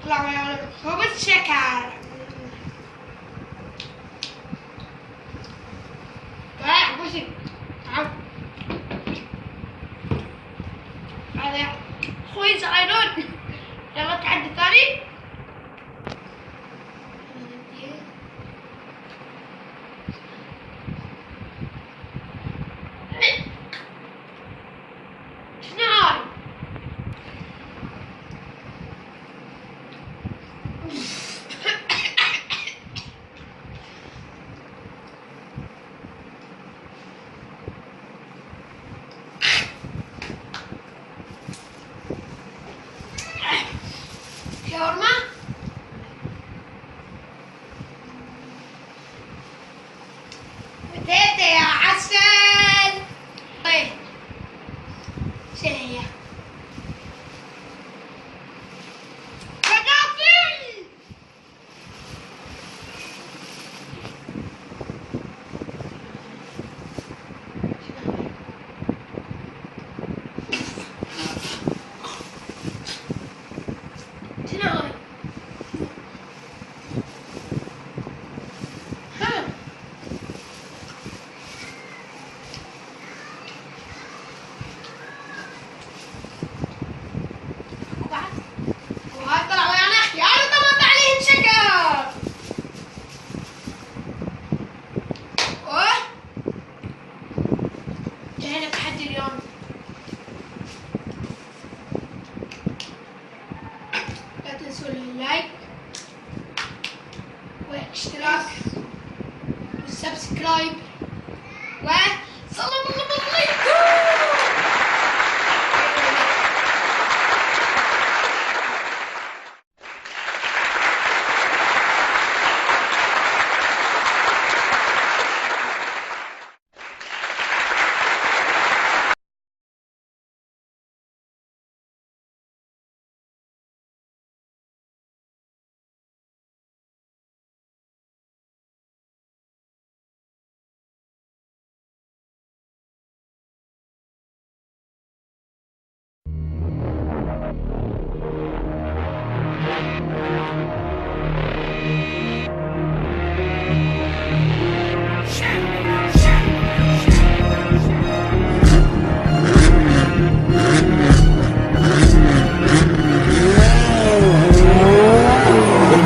طلع ويا خبز شكر. رايح بوسي تعال. هذا خوي صغيرون. يلا تعدي ثاني. شاورما بتيتا يا عسل. طيب شنو هي؟ فلافل. شنو جاينا تحدي اليوم. لا تنسوا اللايك والاشتراك والسبسكرايب وسلام عليكم.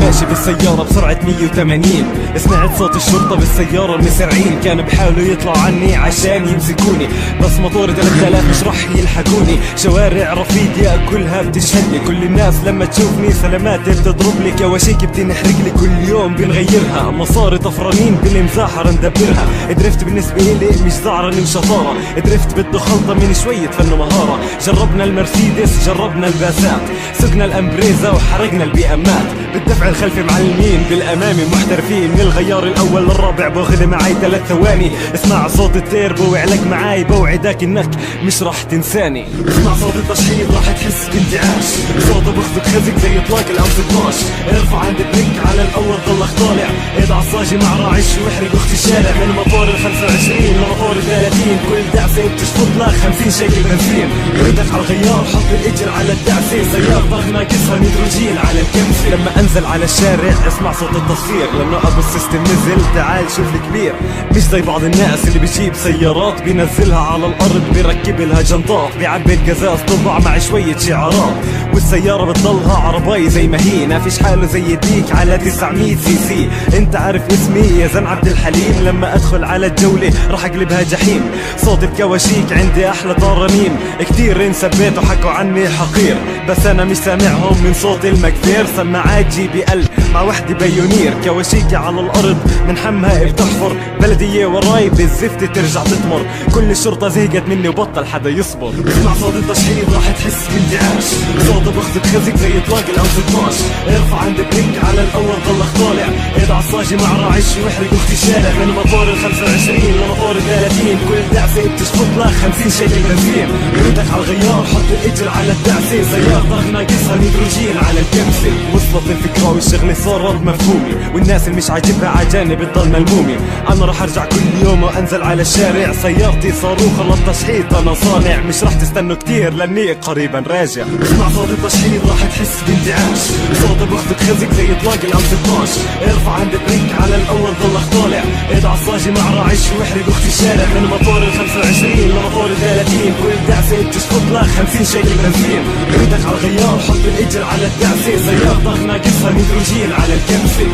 ماشي بالسيارة بسرعة 180، سمعت صوت الشرطة بالسيارة المسرعين، كانوا بحاولوا يطلعوا عني عشان يمسكوني، بس موتوري 3000 مش رح يلحقوني، شوارع رفيقي كلها بتشهدلي، كل الناس لما تشوفني سلامات بتضرب لي، كواشيك بتنحرق لي كل يوم بنغيرها، مصاري طفرانين بالمزاحرة ندبرها، درفت بالنسبة لي مش زعرني وشطارة، درفت بده خلطة من شوية فن ومهارة، جربنا المرسيدس جربنا الباسات، سقنا الامبريزا وحرقنا البيئمات، بالدفع الخلفي معلمين بالامامي محترفين، من الغيار الاول للرابع باخذ معاي 3 ثواني، اسمع صوت التيربو وعلق معاي بوعدك انك مش راح تنساني، اسمع صوت التشحيط راح تحس بانتعاش، صوته بخزق خزق زي اطلاق الام 16، ارفع عند البريك على الاول ضلك طالع، ايد عصاجي مع راعش واحرق اخت الشارع، من موتور ال 25 لموتور ال 30، كل دعسه بتشفط لك 50 شيكل بنزين، ايدك على الغيار حط الاجر على الدعسه، سيارة ضغط ناقصها نيتروجين على الكمسه، لما انزل على الشارع اسمع صوت التصفير، لما ابو السيستم نزل تعال شوف الكبير، مش زي بعض الناس اللي بيجيب سيارات بينزلها على الارض بيركب لها جنطات، بيعبي القزاز طبع مع شوية شعارات، والسيارة بتضلها عرباي زي ما هي، ما فيش حاله زي يديك على 900 سي سي، انت عارف اسمي يا زن عبد الحليم، لما ادخل على الجولة راح اقلبها جحيم، صوت الكواشيك عندي احلى طرانيم، كتير انسبيت وحكوا عني حقير، بس انا مش سامعهم من صوت المكفير، سماعات جي بي ال مع وحدة بايونير، كواشيكي على الارض من حمها بتحفر، بلدية وراي بالزفت ترجع تتمر، كل الشرطة زهقت مني وبطل حدا يصبر، اسمع صوت التشحيط راح تحس بانتعاش، صوته بخزق خزق زي اطلاق الام 16، ارفع عند بريك على الاول ضلك طالع، ايد عصاجي مع راعش واحرق اخت الشارع، من موتور ال 25 لموتور ال 30، كل دعسة بتشفط لك 50 شيكل بنزين، ايدك على الغيار حط الاجر على الدعسة، سيارة ضغط ناقصها نيتروجين على الكمسة، وصلت الفكرة والشغل صارت مفهومي، والناس اللي مش عاجبها عجانب بتضل ملمومي. انا رح ارجع كل يوم وانزل على الشارع، سيارتي صاروخ للتشحيط انا صانع، مش رح تستنوا كتير لاني قريبا راجع. اسمع صوت التشحيط راح تحس بانتعاش، صوت بخدك خزق زي اطلاق الام 16. ارفع عند بريك على الاول ضلك طالع، ايد عصاجي مع راعش واحرق اختي الشارع، من مطور ال 25 لمطور ال 30، كل دعسه بتشفط لك 50 شيكل بنزين. ايدك على الغيار حط الاجر على الدعسه، سيارتك ناقصها نيتروجين على الكبسه.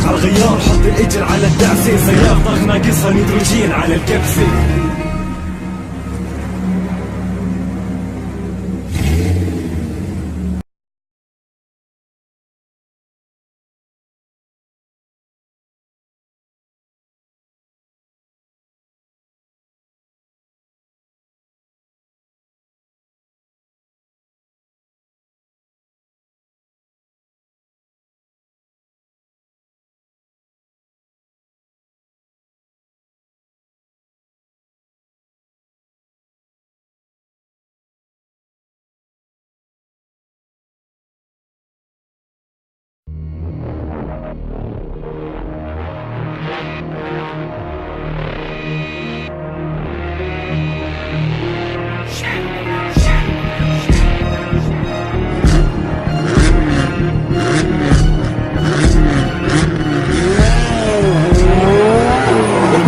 على الغيار حط الاجر على الدعسه، سيارتك ناقصها نيتروجين على الكبسه.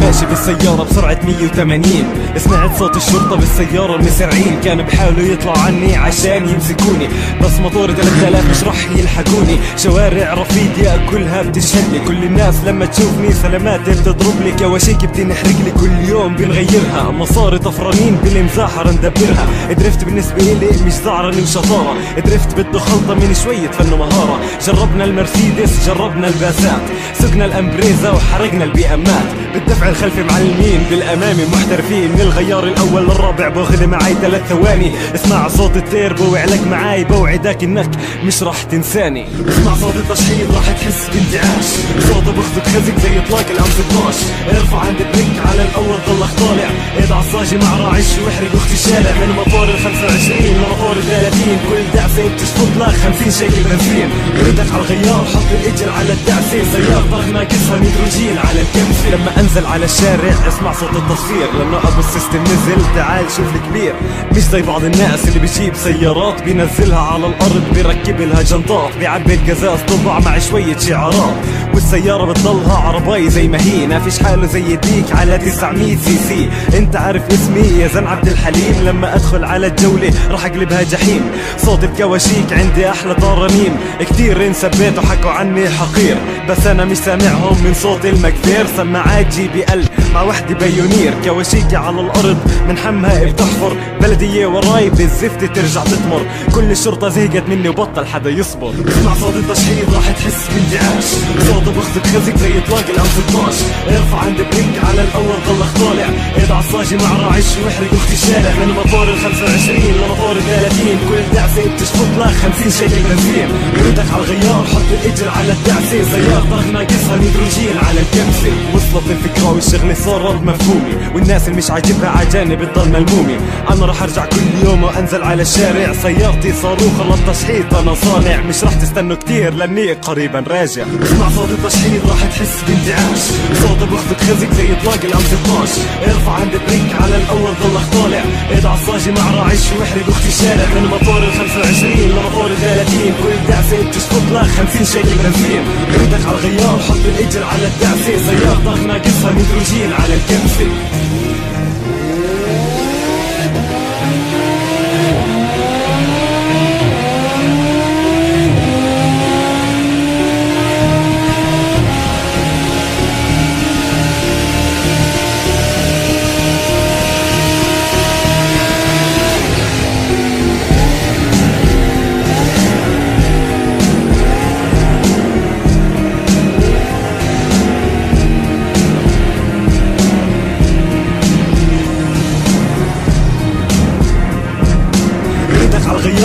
ماشي بالسيارة بسرعة 180، سمعت صوت الشرطة بالسيارة المسرعين، كانوا بحاولوا يطلعوا عني عشان يمسكوني، بس موتوري 3000 مش رح يلحقوني. شوارع رفيديا كلها بتشهدلي، كل الناس لما تشوفني سلامات بتضرب لي، كواشيك بتنحرق لي كل يوم بنغيرها، مصاري طفرانين بالمزاحرة ندبرها. درفت بالنسبة لي مش زعرني وشطارة، درفت بده خلطة من شوية فن ومهارة. جربنا المرسيدس جربنا الباسات، سقنا الامبريزا وحرقنا البيئمات، بالدفع الخلفي معلمين بالامامي محترفين، من الغيار الاول للرابع باخذ معاي 3 ثواني. اسمع صوت التيربو وعلك معاي، بوعدك انك مش راح تنساني. اسمع صوت التشحيط راح تحس بانتعاش، صوته بخدك خزق زي اطلاق الام 16. ارفع عند بريك على الاول ضلك طالع، ايد عصاجي مع راعش واحرق اختي الشارع، من مطور ال 25 لمطور ال 30، كل دعسه بتشفط لك 50 شيكل بنزين. ايدك على الغيار حط الاجر على الدعسه، سيارتك ناقصها نيتروجين على الكبسه. لما انزل على الشارع اسمع صوت التصفير، لانه ابو السيستم نزل تعال شوف الكبير. مش زي بعض الناس اللي بيجيب سيارات بينزلها على الارض بيركب لها جنطات، بيعبي القزاز طبع مع شوية شعارات، والسيارة بتضلها عرباي زي ما هي، ما فيش حاله زي ديك على 900 سي سي. انت عارف اسمي يا زن عبد الحليم، لما ادخل على الجولة راح اقلبها جحيم. صوت الكواشيك عندي احلى طرانيم، كتير انسبيت وحكوا عني حقير، بس انا مش سامعهم من صوت المكفير. سماعات جي بي ال مع وحدة بايونير، كواشيكي على الارض من حمها بتحفر، بلدية وراي بالزفت ترجع تتمر، كل الشرطة زهقت مني وبطل حدا يصبر. اسمع صوت التشحيط راح تحس بانتعاش، صوته بخدك خزق زي اطلاق الام 16. ارفع عند بريك على الاول ضلك طالع، ايد عصاجي مع راعش واحرق اختي الشارع، من مطور ال 25 لمطور ال 30، كل دعسة بتشفط لك 50 شيكل بنزين. ايدك على الغيار حط الاجر على الدعسة، سيارتك ناقصها نيتروجين على الكبسة. وصلت الفكرة والشغل صارت مفهومي، والناس اللي مش عاجبها عجانب بتضل ملمومي. انا رح ارجع كل يوم وانزل على الشارع، سيارتي صاروخ للتشحيط انا صانع، مش رح تستنوا كتير لاني قريبا راجع. اسمع صوت التشحيط راح تحس بانتعاش، صوته بخدك خزق زي اطلاق الام 16. ارفع عند بريك على الاول ضلك طالع، ايد عصاجي مع راعش واحرق اختي الشارع، من مطور ال 25 لمطور ال 30، كل دعسة بتشفط لك 50 شيكل بنزين. ايدك على الغيار حط الاجر على الدعسة، سيارتك ناقصها نيتروجين على الكبسة.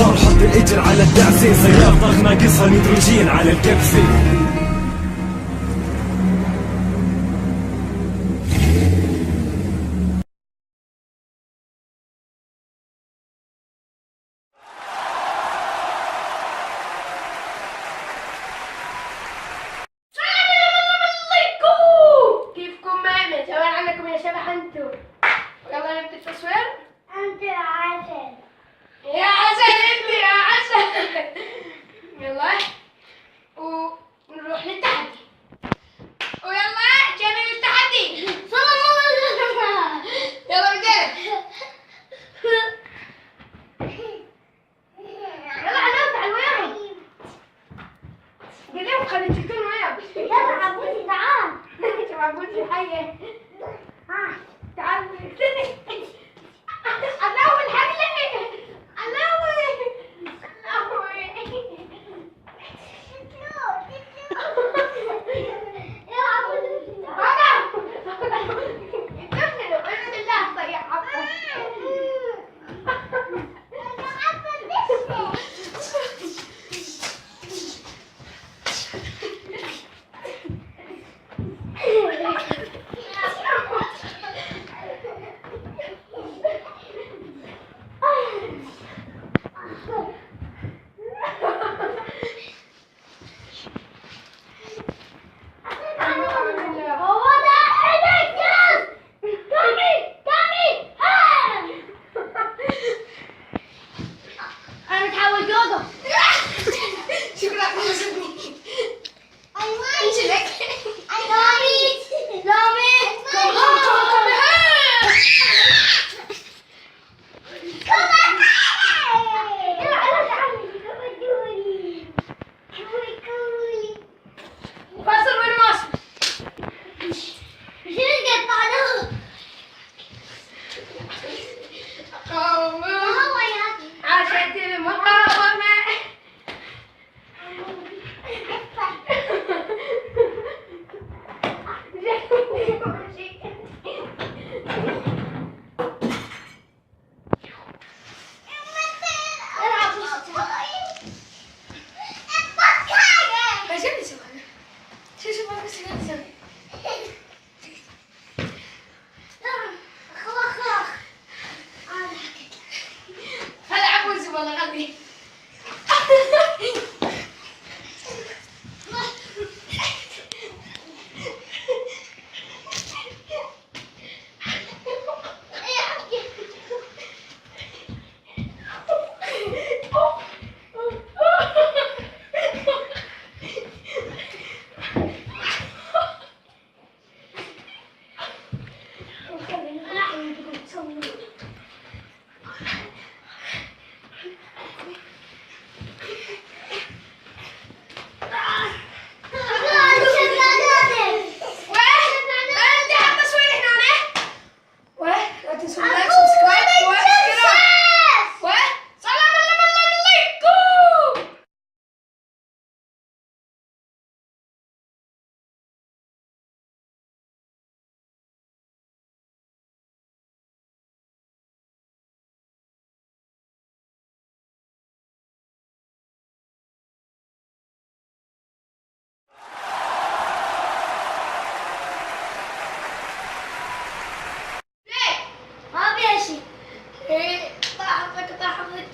السيار، حط الاجر على الدعسة، سيارة ضغط ناقصها نيتروجين على الكبسة. كيفكم معنا؟ سواء عنكم يا شبح انتم. يلا نبدا التصوير. أنت عسل. يا عسل انت يا عسل. يلا ونروح للتحدي. ويلا جميل التحدي. يلا بدينا. يلا علوم تعال وياهم. قول لهم خلي تشوفون وياهم. يلا عبودي تعال. شوف عبودي حية. تعال الله الحملة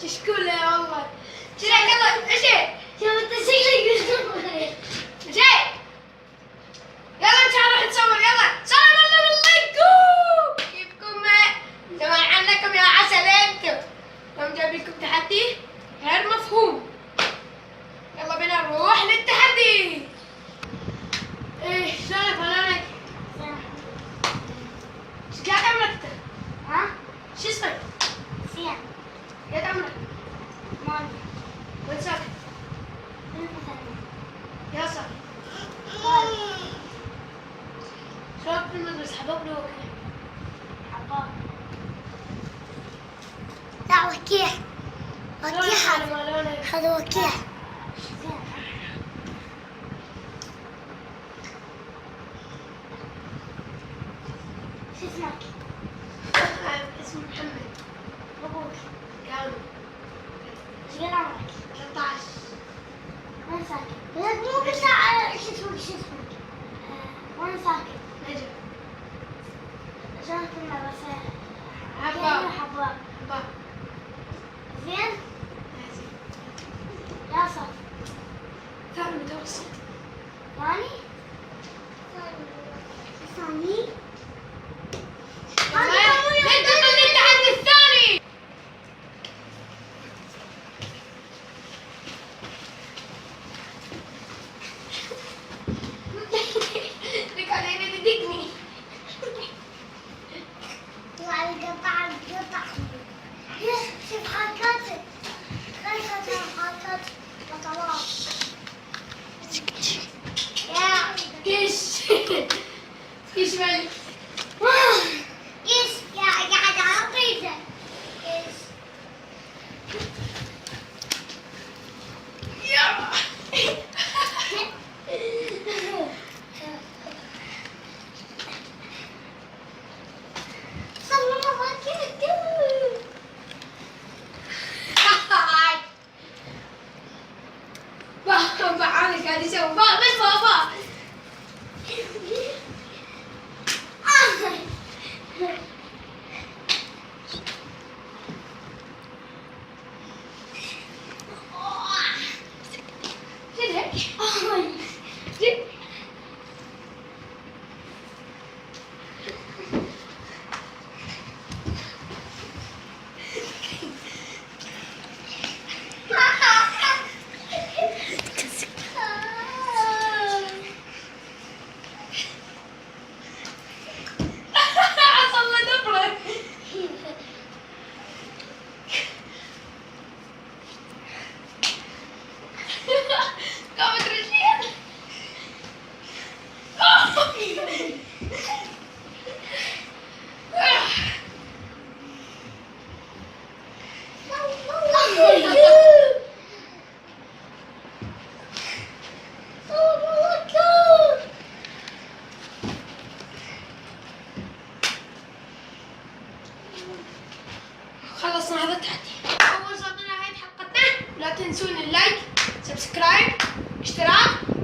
كشكولة يا والله. شيل يلا شيل. شوف انت شكلك شيل. يلا ان شاء الله راح نصور يلا. سلام عليكم. كيفكم سمع عنكم يا عسل انتم. اليوم جايب لكم تحدي غير مفهوم. يلا بينا نروح للتحدي. ايه شلونك فلانك؟ ايش قاعد عمرك؟ ها؟ شو اسمك؟ سيان قاعد عمرك؟ مال وين ساكن؟ يا صاحبي شلونك في المدرسة حبابنا وكيف؟ حباب لا وكيح وكيح هذا وكيح شو اسمك؟ اسمي محمد. ابوك كامل. ايش ايش مالك؟ ايش قاعد اعطيته ايش يا بعمل قاعد يسوي بس بابا خلصنا هذا التحدي. أول وصلنا لنهاية حلقتنا، لا تنسون اللايك، سبسكرايب، اشتراك.